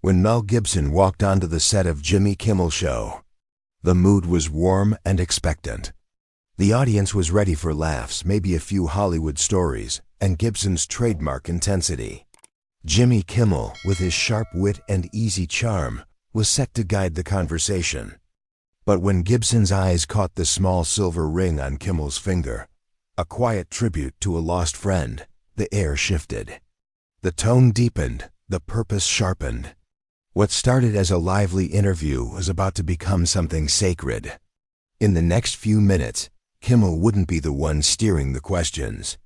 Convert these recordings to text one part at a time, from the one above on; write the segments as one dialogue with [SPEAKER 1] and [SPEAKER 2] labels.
[SPEAKER 1] when Mel Gibson walked onto the set of Jimmy Kimmel Show. The mood was warm and expectant. The audience was ready for laughs, maybe a few Hollywood stories, and Gibson's trademark intensity. Jimmy Kimmel, with his sharp wit and easy charm, was set to guide the conversation. But when Gibson's eyes caught the small silver ring on Kimmel's finger, a quiet tribute to a lost friend, the air shifted. The tone deepened, the purpose sharpened. What started as a lively interview was about to become something sacred. In the next few minutes, Kimmel wouldn't be the one steering the questions.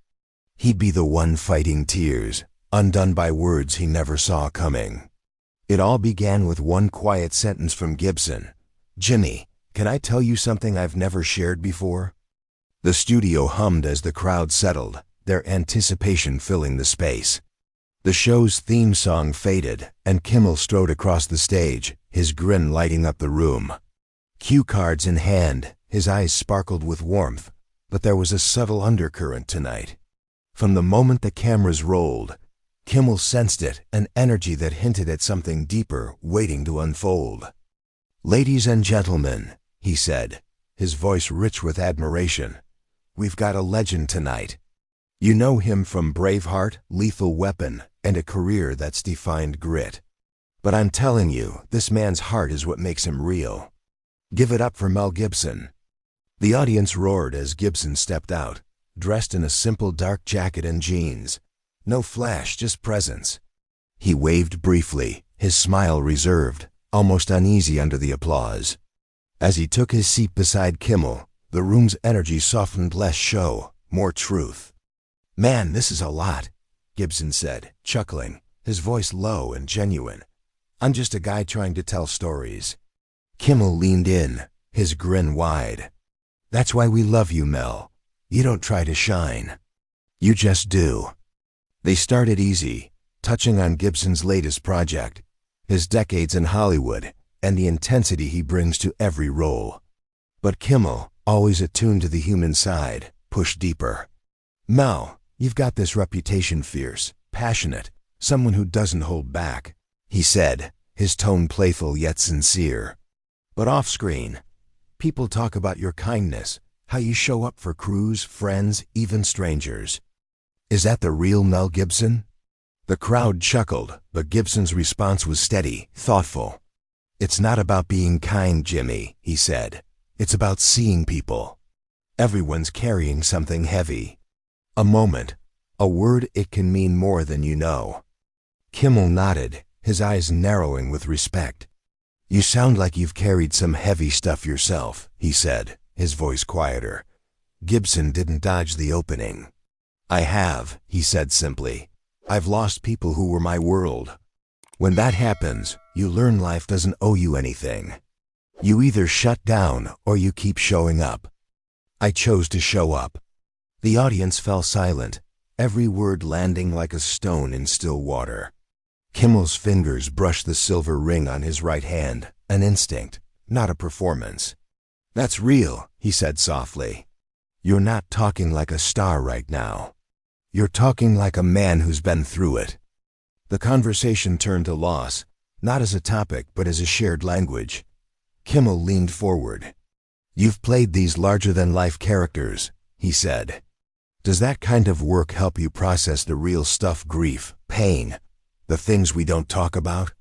[SPEAKER 1] He'd be the one fighting tears, undone by words he never saw coming. It all began with one quiet sentence from Gibson. "Jimmy, can I tell you something I've never shared before?" The studio hummed as the crowd settled, their anticipation filling the space. The show's theme song faded, and Kimmel strode across the stage, his grin lighting up the room. Cue cards in hand, his eyes sparkled with warmth, but there was a subtle undercurrent tonight. From the moment the cameras rolled, Kimmel sensed it, an energy that hinted at something deeper waiting to unfold. "Ladies and gentlemen," he said, his voice rich with admiration, "we've got a legend tonight. You know him from Braveheart, Lethal Weapon, and a career that's defined grit. But I'm telling you, this man's heart is what makes him real. Give it up for Mel Gibson." The audience roared as Gibson stepped out, dressed in a simple dark jacket and jeans. No flash, just presence. He waved briefly, his smile reserved, almost uneasy under the applause. As he took his seat beside Kimmel, the room's energy softened, less show, more truth. "Man, this is a lot," Gibson said, chuckling, his voice low and genuine. "I'm just a guy trying to tell stories." Kimmel leaned in, his grin wide. "That's why we love you, Mel. You don't try to shine. You just do." They started easy, touching on Gibson's latest project, his decades in Hollywood, and the intensity he brings to every role. But Kimmel, always attuned to the human side, pushed deeper. "Mel, you've got this reputation, fierce, passionate, someone who doesn't hold back," he said, his tone playful yet sincere. "But off-screen, people talk about your kindness, how you show up for crews, friends, even strangers. Is that the real Mel Gibson?" The crowd chuckled, but Gibson's response was steady, thoughtful. "It's not about being kind, Jimmy," he said. "It's about seeing people. Everyone's carrying something heavy. A moment, a word, it can mean more than you know." Kimmel nodded, his eyes narrowing with respect. "You sound like you've carried some heavy stuff yourself," he said, his voice quieter. Gibson didn't dodge the opening. "I have," he said simply. "I've lost people who were my world. When that happens, you learn life doesn't owe you anything. You either shut down or you keep showing up. I chose to show up." The audience fell silent, every word landing like a stone in still water. Kimmel's fingers brushed the silver ring on his right hand, an instinct, not a performance. "That's real," he said softly. "You're not talking like a star right now. You're talking like a man who's been through it." The conversation turned to loss, not as a topic but as a shared language. Kimmel leaned forward. "You've played these larger-than-life characters," he said. "Does that kind of work help you process the real stuff, grief, pain, the things we don't talk about?"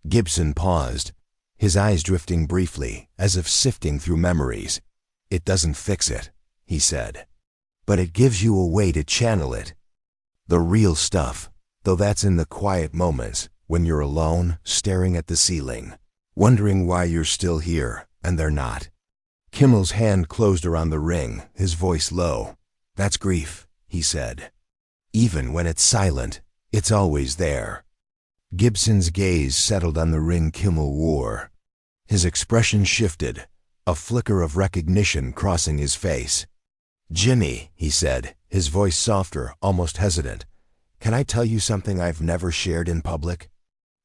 [SPEAKER 1] Gibson paused, his eyes drifting briefly, as if sifting through memories. "It doesn't fix it," he said. "But it gives you a way to channel it. The real stuff, though that's in the quiet moments, when you're alone, staring at the ceiling, wondering why you're still here, and they're not." Kimmel's hand closed around the ring, his voice low. "That's grief," he said. "Even when it's silent, it's always there." Gibson's gaze settled on the ring Kimmel wore. His expression shifted, a flicker of recognition crossing his face. "Jimmy," he said, his voice softer, almost hesitant, "can I tell you something I've never shared in public?"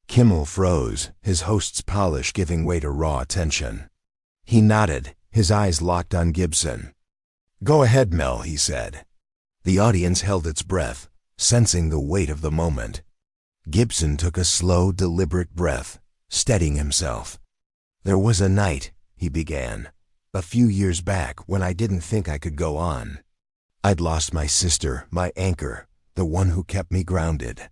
[SPEAKER 1] Kimmel froze, his host's polish giving way to raw attention. He nodded, his eyes locked on Gibson. "Go ahead, Mel," he said. The audience held its breath, sensing the weight of the moment. Gibson took a slow, deliberate breath, steadying himself. "There was a night," he began, "a few years back when I didn't think I could go on. I'd lost my sister, my anchor, the one who kept me grounded.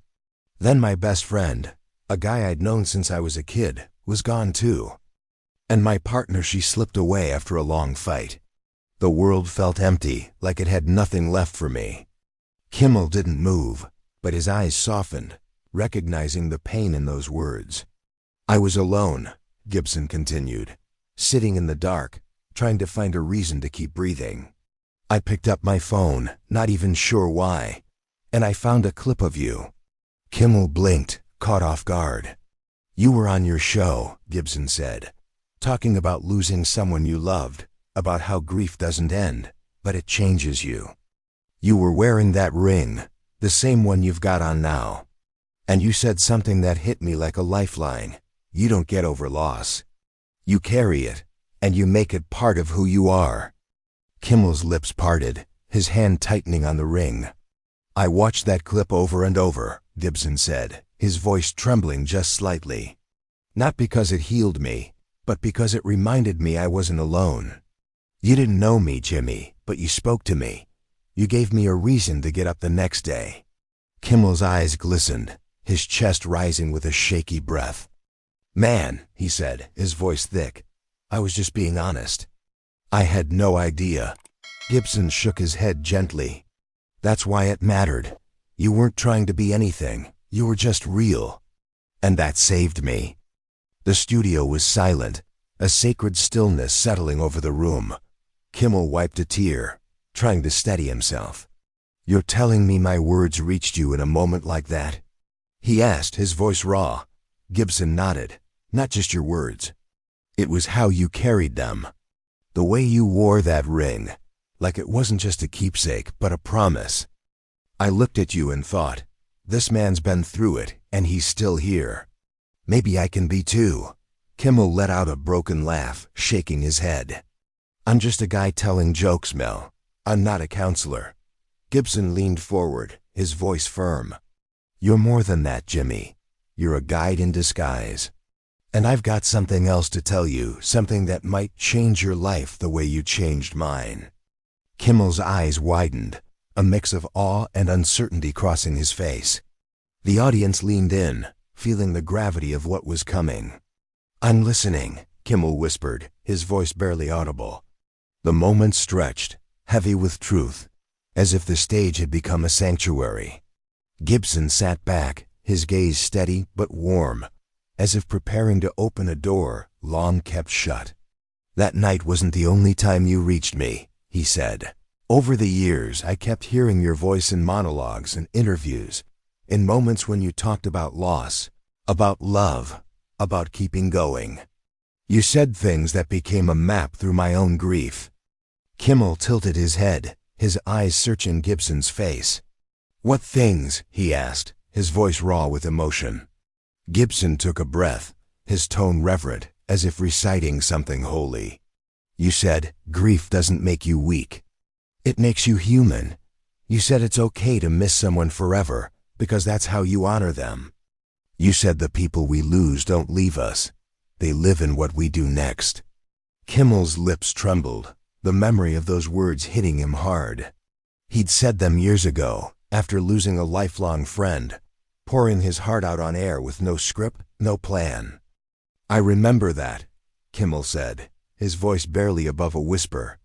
[SPEAKER 1] Then my best friend, a guy I'd known since I was a kid, was gone too. And my partner, she slipped away after a long fight. The world felt empty, like it had nothing left for me." Kimmel didn't move, but his eyes softened, recognizing the pain in those words. "I was alone," Gibson continued, "sitting in the dark, trying to find a reason to keep breathing. I picked up my phone, not even sure why, and I found a clip of you." Kimmel blinked, caught off guard. "You were on your show," Gibson said, "talking about losing someone you loved, about how grief doesn't end, but it changes you. You were wearing that ring, the same one you've got on now. And you said something that hit me like a lifeline. You don't get over loss. You carry it, and you make it part of who you are." Kimmel's lips parted, his hand tightening on the ring. "I watched that clip over and over," Gibson said, his voice trembling just slightly. "Not because it healed me, but because it reminded me I wasn't alone. You didn't know me, Jimmy, but you spoke to me. You gave me a reason to get up the next day." Kimmel's eyes glistened, his chest rising with a shaky breath. "Man," he said, his voice thick, "I was just being honest. I had no idea." Gibson shook his head gently. "That's why it mattered. You weren't trying to be anything. You were just real. And that saved me." The studio was silent, a sacred stillness settling over the room. Kimmel wiped a tear, trying to steady himself. "You're telling me my words reached you in a moment like that?" he asked, his voice raw. Gibson nodded. "Not just your words. It was how you carried them. The way you wore that ring, like it wasn't just a keepsake, but a promise. I looked at you and thought, this man's been through it, and he's still here. Maybe I can be too." Kimmel let out a broken laugh, shaking his head. "I'm just a guy telling jokes, Mel. I'm not a counselor." Gibson leaned forward, his voice firm. "You're more than that, Jimmy. You're a guide in disguise. And I've got something else to tell you, something that might change your life the way you changed mine." Kimmel's eyes widened, a mix of awe and uncertainty crossing his face. The audience leaned in, feeling the gravity of what was coming. "I'm listening," Kimmel whispered, his voice barely audible. The moment stretched, heavy with truth, as if the stage had become a sanctuary. Gibson sat back, his gaze steady but warm, as if preparing to open a door long kept shut. "That night wasn't the only time you reached me," he said. "Over the years, I kept hearing your voice in monologues and interviews, in moments when you talked about loss, about love, about keeping going. You said things that became a map through my own grief." Kimmel tilted his head, his eyes searching Gibson's face. "What things?" he asked, his voice raw with emotion. Gibson took a breath, his tone reverent, as if reciting something holy. "You said, grief doesn't make you weak. It makes you human. You said it's okay to miss someone forever, because that's how you honor them. You said the people we lose don't leave us. They live in what we do next." Kimmel's lips trembled, the memory of those words hitting him hard. He'd said them years ago, after losing a lifelong friend, pouring his heart out on air with no script, no plan. "I remember that," Kimmel said, his voice barely above a whisper.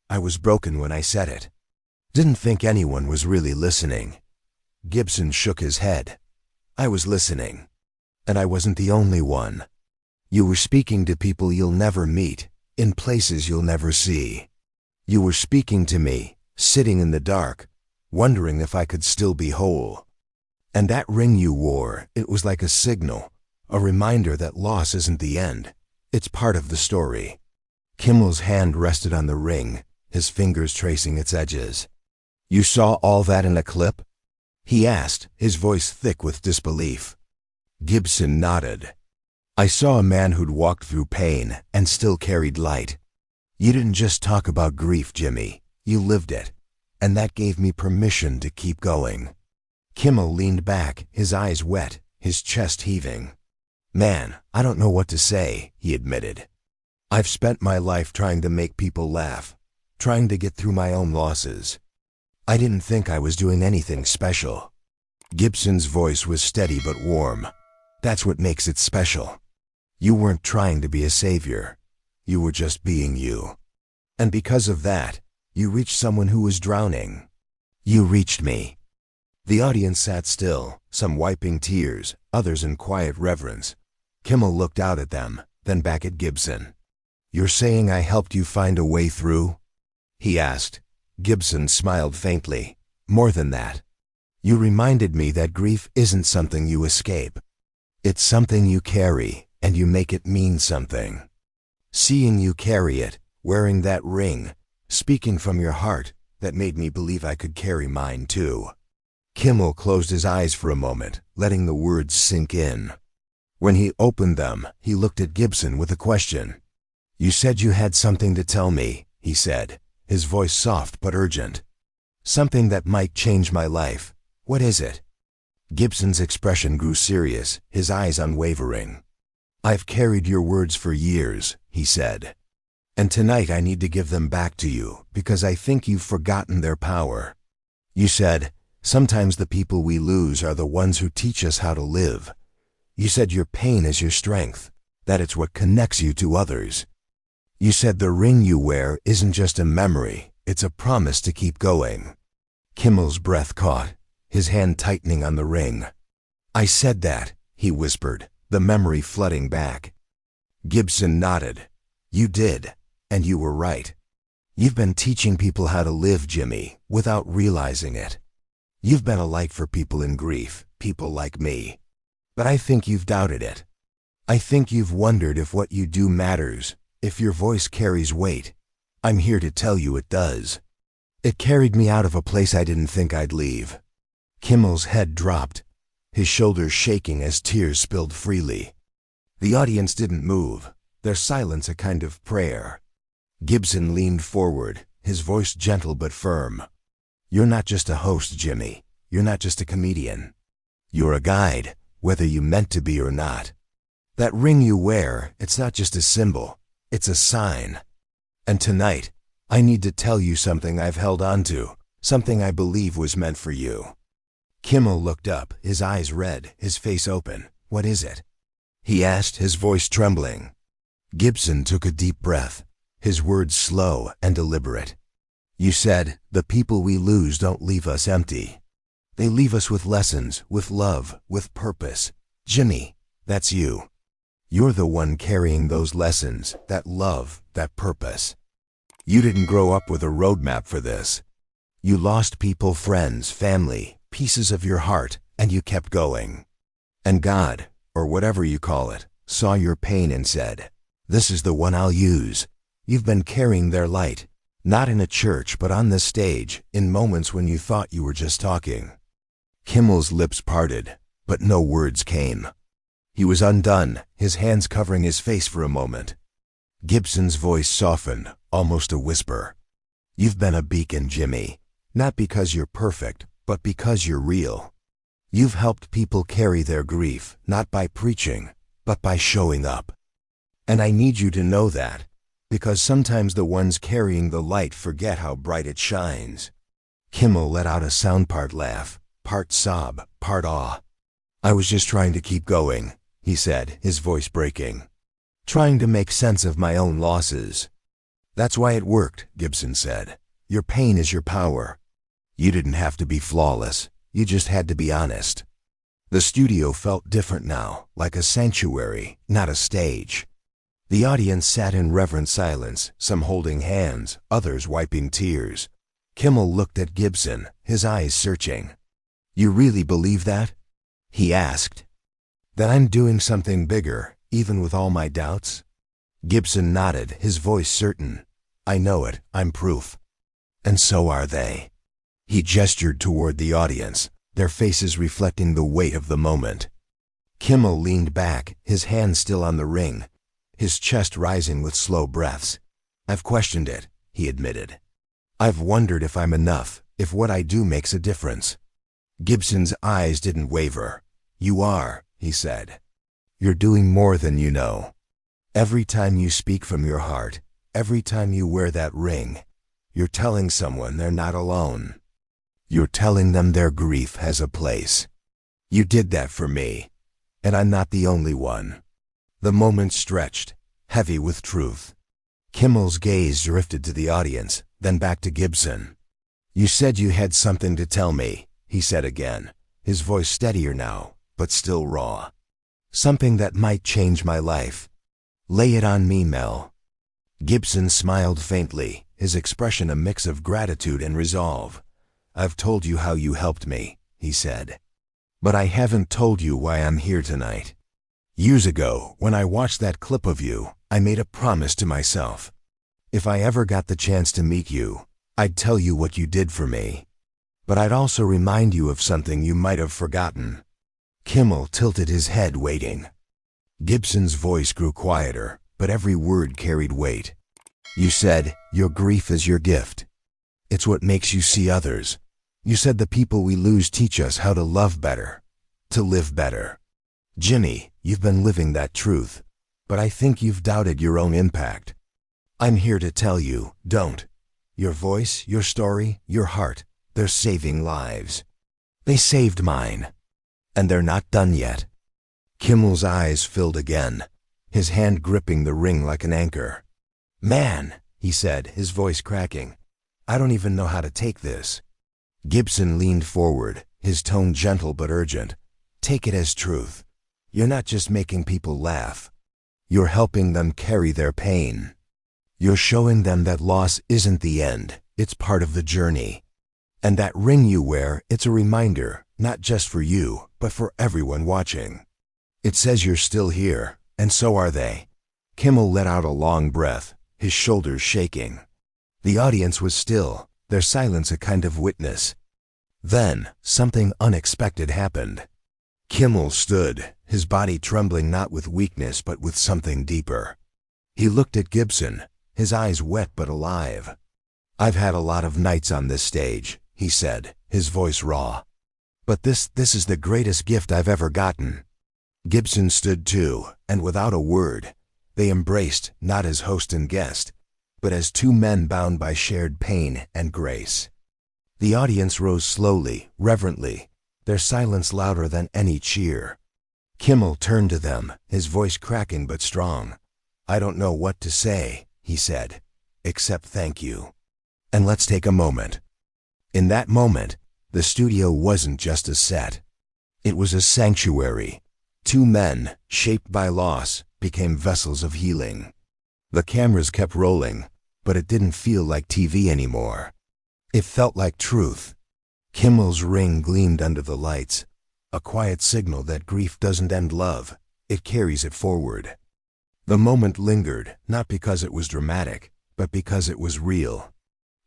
[SPEAKER 1] "I was broken when I said it. Didn't think anyone was really listening." Gibson shook his head. "I was listening. And I wasn't the only one. You were speaking to people you'll never meet, in places you'll never see. You were speaking to me, sitting in the dark, wondering if I could still be whole. And that ring you wore, it was like a signal, a reminder that loss isn't the end. It's part of the story." Kimmel's hand rested on the ring, his fingers tracing its edges. "You saw all that in a clip?" he asked, his voice thick with disbelief. Gibson nodded. "I saw a man who'd walked through pain and still carried light. You didn't just talk about grief, Jimmy. You lived it. And that gave me permission to keep going." Kimmel leaned back, his eyes wet, his chest heaving. "Man, I don't know what to say," he admitted. "I've spent my life trying to make people laugh, trying to get through my own losses. I didn't think I was doing anything special." Gibson's voice was steady but warm. "That's what makes it special. You weren't trying to be a savior. You were just being you. And because of that, you reached someone who was drowning. You reached me." The audience sat still, some wiping tears, others in quiet reverence. Kimmel looked out at them, then back at Gibson. "You're saying I helped you find a way through?" he asked. Gibson smiled faintly. "More than that. You reminded me that grief isn't something you escape. It's something you carry, and you make it mean something. Seeing you carry it, wearing that ring, speaking from your heart, that made me believe I could carry mine too." Kimmel closed his eyes for a moment, letting the words sink in. When he opened them, he looked at Gibson with a question. "You said you had something to tell me," he said, his voice soft but urgent. "Something that might change my life. What is it?" Gibson's expression grew serious, his eyes unwavering. "I've carried your words for years," he said. "And tonight I need to give them back to you because I think you've forgotten their power. You said, sometimes the people we lose are the ones who teach us how to live. You said your pain is your strength, that it's what connects you to others. You said the ring you wear isn't just a memory, it's a promise to keep going." Kimmel's breath caught, his hand tightening on the ring. "I said that," he whispered, the memory flooding back. Gibson nodded. "You did, and you were right. You've been teaching people how to live, Jimmy, without realizing it. You've been a light for people in grief, people like me. But I think you've doubted it. I think you've wondered if what you do matters, if your voice carries weight. I'm here to tell you it does. It carried me out of a place I didn't think I'd leave." Kimmel's head dropped, his shoulders shaking as tears spilled freely. The audience didn't move, their silence a kind of prayer. Gibson leaned forward, his voice gentle but firm. "You're not just a host, Jimmy. You're not just a comedian. You're a guide, whether you meant to be or not. That ring you wear, it's not just a symbol, it's a sign. And tonight, I need to tell you something I've held on to, something I believe was meant for you." Kimmel looked up, his eyes red, his face open. "What is it?" he asked, his voice trembling. Gibson took a deep breath, his words slow and deliberate. "You said, the people we lose don't leave us empty. They leave us with lessons, with love, with purpose. Jimmy, that's you. You're the one carrying those lessons, that love, that purpose. You didn't grow up with a roadmap for this. You lost people, friends, family, pieces of your heart, and you kept going. And God, or whatever you call it, saw your pain and said, 'This is the one I'll use.' You've been carrying their light, not in a church but on this stage, in moments when you thought you were just talking." Kimmel's lips parted, but no words came. He was undone, his hands covering his face for a moment. Gibson's voice softened, almost a whisper. "You've been a beacon, Jimmy, not because you're perfect, but because you're real. You've helped people carry their grief, not by preaching, but by showing up. And I need you to know that, because sometimes the ones carrying the light forget how bright it shines." Kimmel let out a sound-part laugh, part sob, part awe. "I was just trying to keep going," he said, his voice breaking. "Trying to make sense of my own losses." "That's why it worked," Gibson said. "Your pain is your power. You didn't have to be flawless, you just had to be honest." The studio felt different now, like a sanctuary, not a stage. The audience sat in reverent silence, some holding hands, others wiping tears. Kimmel looked at Gibson, his eyes searching. "You really believe that?" he asked. "That I'm doing something bigger, even with all my doubts?" Gibson nodded, his voice certain. "I know it, I'm proof. And so are they." He gestured toward the audience, their faces reflecting the weight of the moment. Kimmel leaned back, his hand still on the ring, his chest rising with slow breaths. "I've questioned it," he admitted. "I've wondered if I'm enough, if what I do makes a difference." Gibson's eyes didn't waver. "You are," he said. "You're doing more than you know. Every time you speak from your heart, every time you wear that ring, you're telling someone they're not alone. You're telling them their grief has a place. You did that for me, and I'm not the only one." The moment stretched, heavy with truth. Kimmel's gaze drifted to the audience, then back to Gibson. "You said you had something to tell me," he said again, his voice steadier now, but still raw. "Something that might change my life. Lay it on me, Mel." Gibson smiled faintly, his expression a mix of gratitude and resolve. "I've told you how you helped me," he said. "But I haven't told you why I'm here tonight. Years ago, when I watched that clip of you, I made a promise to myself. If I ever got the chance to meet you, I'd tell you what you did for me. But I'd also remind you of something you might have forgotten." Kimmel tilted his head, waiting. Gibson's voice grew quieter, but every word carried weight. "You said, your grief is your gift. It's what makes you see others. You said the people we lose teach us how to love better, to live better. Jimmy, you've been living that truth, but I think you've doubted your own impact. I'm here to tell you, don't. Your voice, your story, your heart, they're saving lives. They saved mine. And they're not done yet." Kimmel's eyes filled again, his hand gripping the ring like an anchor. "Man," he said, his voice cracking, "I don't even know how to take this." Gibson leaned forward, his tone gentle but urgent. "Take it as truth. You're not just making people laugh. You're helping them carry their pain. You're showing them that loss isn't the end, it's part of the journey. And that ring you wear, it's a reminder, not just for you, but for everyone watching. It says you're still here, and so are they." Kimmel let out a long breath, his shoulders shaking. The audience was still, their silence a kind of witness. Then, something unexpected happened. Kimmel stood, his body trembling not with weakness but with something deeper. He looked at Gibson, his eyes wet but alive. "I've had a lot of nights on this stage," he said, his voice raw. "But this is the greatest gift I've ever gotten." Gibson stood too, and without a word, they embraced not as host and guest, but as two men bound by shared pain and grace. The audience rose slowly, reverently, their silence louder than any cheer. Kimmel turned to them, his voice cracking but strong. "I don't know what to say," he said, "except thank you. And let's take a moment." In that moment, the studio wasn't just a set. It was a sanctuary. Two men, shaped by loss, became vessels of healing. The cameras kept rolling, but it didn't feel like TV anymore. It felt like truth. Kimmel's ring gleamed under the lights, a quiet signal that grief doesn't end love, it carries it forward. The moment lingered, not because it was dramatic, but because it was real.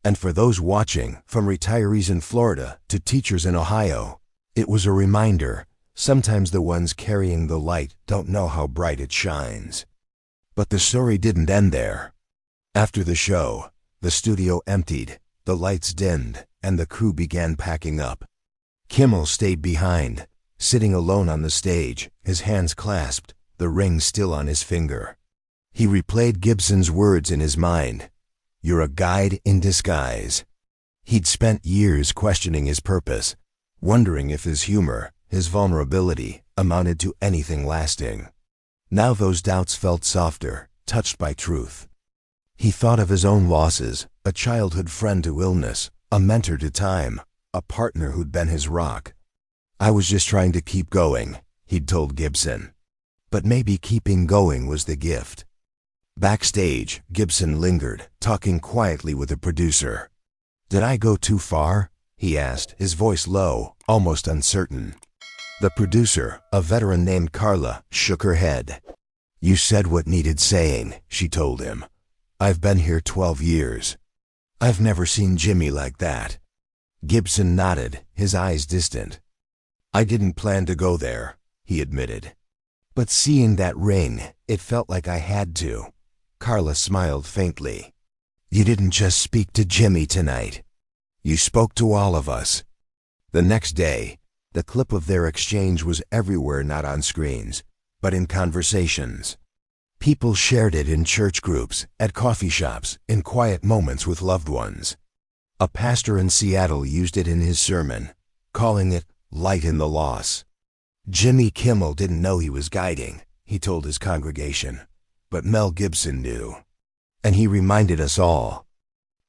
[SPEAKER 1] And for those watching, from retirees in Florida to teachers in Ohio, it was a reminder, sometimes the ones carrying the light don't know how bright it shines. But the story didn't end there. After the show, the studio emptied, the lights dimmed, and the crew began packing up. Kimmel stayed behind, sitting alone on the stage, his hands clasped, the ring still on his finger. He replayed Gibson's words in his mind. "You're a guide in disguise." He'd spent years questioning his purpose, wondering if his humor, his vulnerability, amounted to anything lasting. Now those doubts felt softer, touched by truth. He thought of his own losses, a childhood friend to illness, a mentor to time, a partner who'd been his rock. "I was just trying to keep going," he'd told Gibson. But maybe keeping going was the gift. Backstage, Gibson lingered, talking quietly with the producer. "Did I go too far?" he asked, his voice low, almost uncertain. The producer, a veteran named Carla, shook her head. "You said what needed saying," she told him. "I've been here 12 years. I've never seen Jimmy like that." Gibson nodded, his eyes distant. "I didn't plan to go there," he admitted. "But seeing that ring, it felt like I had to." Carla smiled faintly. "You didn't just speak to Jimmy tonight. You spoke to all of us." The next day, The clip of their exchange was everywhere, not on screens, but in conversations. People shared it in church groups, at coffee shops, in quiet moments with loved ones. A pastor in Seattle used it in his sermon, calling it light in the loss. Jimmy Kimmel didn't know he was guiding, he told his congregation, but Mel Gibson knew. And he reminded us all.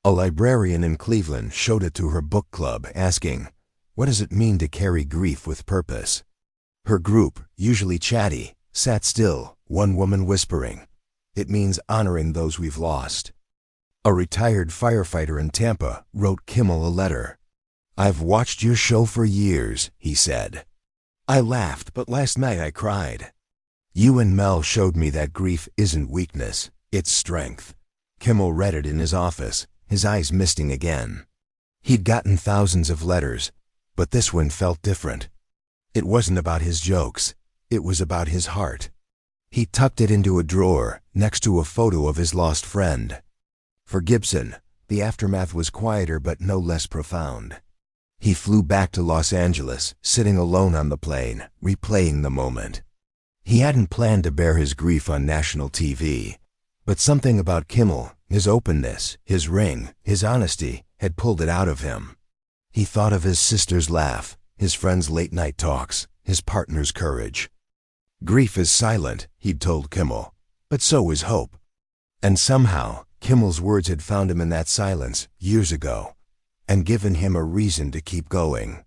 [SPEAKER 1] A librarian in Cleveland showed it to her book club, asking, "What does it mean to carry grief with purpose?" Her group, usually chatty, sat still, one woman whispering, "It means honoring those we've lost." A retired firefighter in Tampa wrote Kimmel a letter. "I've watched your show for years," he said. "I laughed, but last night I cried. You and Mel showed me that grief isn't weakness, it's strength." Kimmel read it in his office, his eyes misting again. He'd gotten thousands of letters, but this one felt different. It wasn't about his jokes, it was about his heart. He tucked it into a drawer, next to a photo of his lost friend. For Gibson, the aftermath was quieter but no less profound. He flew back to Los Angeles, sitting alone on the plane, replaying the moment. He hadn't planned to bear his grief on national TV, but something about Kimmel, his openness, his ring, his honesty, had pulled it out of him. He thought of his sister's laugh, his friends' late-night talks, his partner's courage. "Grief is silent," he'd told Kimmel, "but so is hope." And somehow, Kimmel's words had found him in that silence, years ago, and given him a reason to keep going.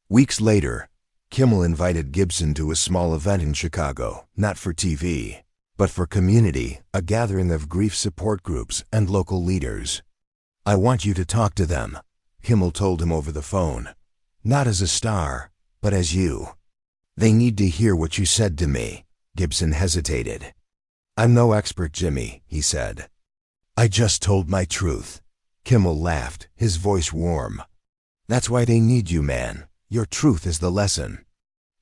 [SPEAKER 1] Weeks later, Kimmel invited Gibson to a small event in Chicago, not for TV, but for community, a gathering of grief support groups and local leaders. "I want you to talk to them," Kimmel told him over the phone. "Not as a star, but as you. They need to hear what you said to me." Gibson hesitated. "I'm no expert, Jimmy," he said. "I just told my truth." Kimmel laughed, his voice warm. "That's why they need you, man. Your truth is the lesson."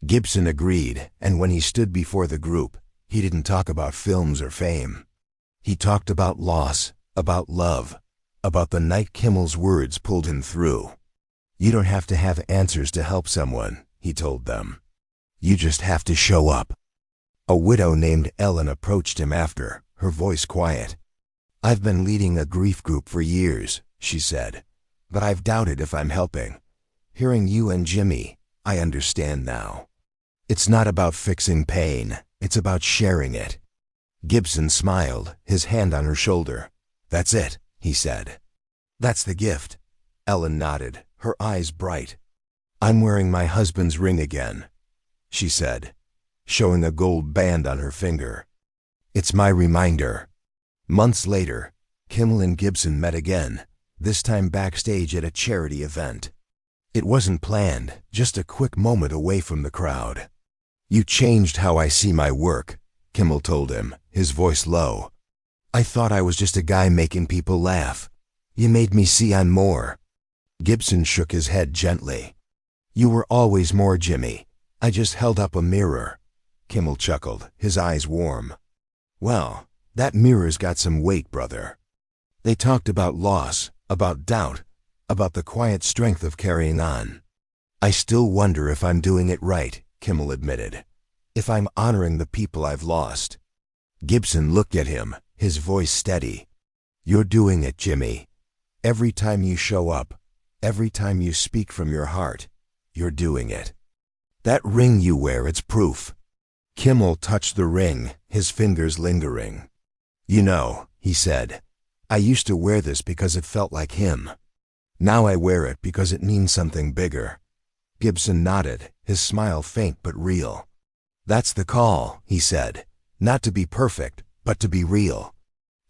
[SPEAKER 1] Gibson agreed, and when he stood before the group, he didn't talk about films or fame. He talked about loss, about love, about the night Kimmel's words pulled him through. "You don't have to have answers to help someone," he told them. "You just have to show up." A widow named Ellen approached him after, her voice quiet. "I've been leading a grief group for years," she said, "but I've doubted if I'm helping. Hearing you and Jimmy, I understand now. It's not about fixing pain, it's about sharing it." Gibson smiled, his hand on her shoulder. "That's it," he said. "That's the gift." Ellen nodded, her eyes bright. "I'm wearing my husband's ring again," she said, showing a gold band on her finger. "It's my reminder." Months later, Kimmel and Gibson met again, this time backstage at a charity event. It wasn't planned, just a quick moment away from the crowd. "You changed how I see my work," Kimmel told him, his voice low. "I thought I was just a guy making people laugh. You made me see I'm more." Gibson shook his head gently. "You were always more, Jimmy. I just held up a mirror." Kimmel chuckled, his eyes warm. "Well, that mirror's got some weight, brother." They talked about loss, about doubt, about the quiet strength of carrying on. "I still wonder if I'm doing it right," Kimmel admitted. "If I'm honoring the people I've lost." Gibson looked at him, his voice steady. "You're doing it, Jimmy. Every time you show up, every time you speak from your heart, you're doing it. That ring you wear, it's proof." Kimmel touched the ring, his fingers lingering. "You know," he said, "I used to wear this because it felt like him. Now I wear it because it means something bigger." Gibson nodded, his smile faint but real. "That's the call," he said. "Not to be perfect, but to be real.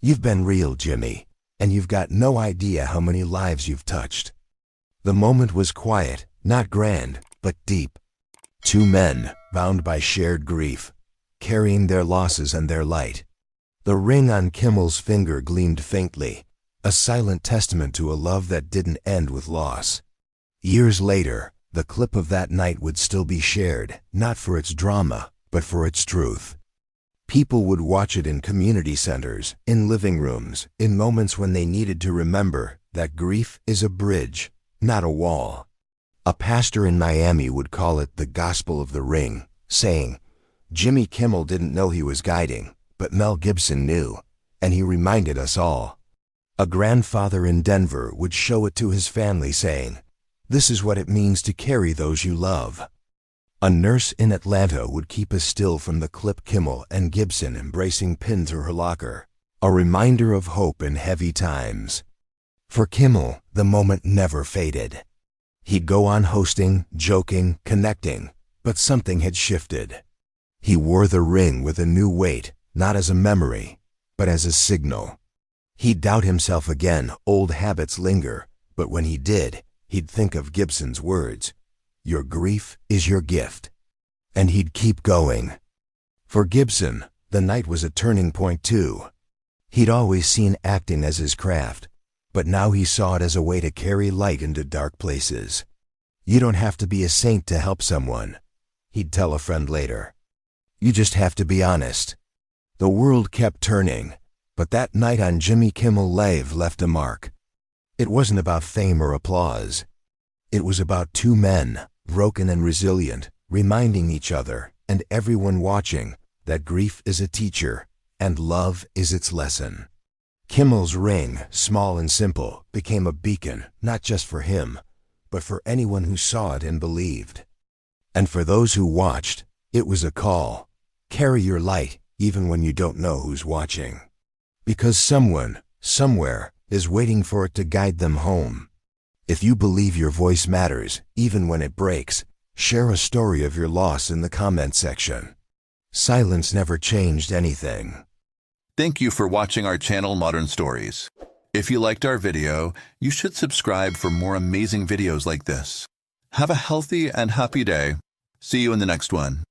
[SPEAKER 1] You've been real, Jimmy, and you've got no idea how many lives you've touched." The moment was quiet, not grand, but deep. Two men, bound by shared grief, carrying their losses and their light. The ring on Kimmel's finger gleamed faintly, a silent testament to a love that didn't end with loss. Years later, the clip of that night would still be shared, not for its drama, but for its truth. People would watch it in community centers, in living rooms, in moments when they needed to remember that grief is a bridge, not a wall. A pastor in Miami would call it the gospel of the ring, saying, Jimmy Kimmel didn't know he was guiding, but Mel Gibson knew, and he reminded us all. A grandfather in Denver would show it to his family saying, this is what it means to carry those you love. A nurse in Atlanta would keep us still from the clip Kimmel and Gibson embracing pin through her locker, a reminder of hope in heavy times. For Kimmel, the moment never faded. He'd go on hosting, joking, connecting, but something had shifted. He wore the ring with a new weight, not as a memory, but as a signal. He'd doubt himself again, old habits linger, but when he did, he'd think of Gibson's words, your grief is your gift. And he'd keep going. For Gibson, the night was a turning point too. He'd always seen acting as his craft, but now he saw it as a way to carry light into dark places. You don't have to be a saint to help someone, he'd tell a friend later. You just have to be honest. The world kept turning, but that night on Jimmy Kimmel Live left a mark. It wasn't about fame or applause. It was about two men, broken and resilient, reminding each other and everyone watching that grief is a teacher and love is its lesson. Kimmel's ring, small and simple, became a beacon not just for him, but for anyone who saw it and believed. And for those who watched, it was a call. Carry your light even when you don't know who's watching. Because someone, somewhere, is waiting for it to guide them home. If you believe your voice matters, even when it breaks, share a story of your loss in the comment section. Silence never changed anything.
[SPEAKER 2] Thank you for watching our channel Modern Stories. If you liked our video, you should subscribe for more amazing videos like this. Have a healthy and happy day. See you in the next one.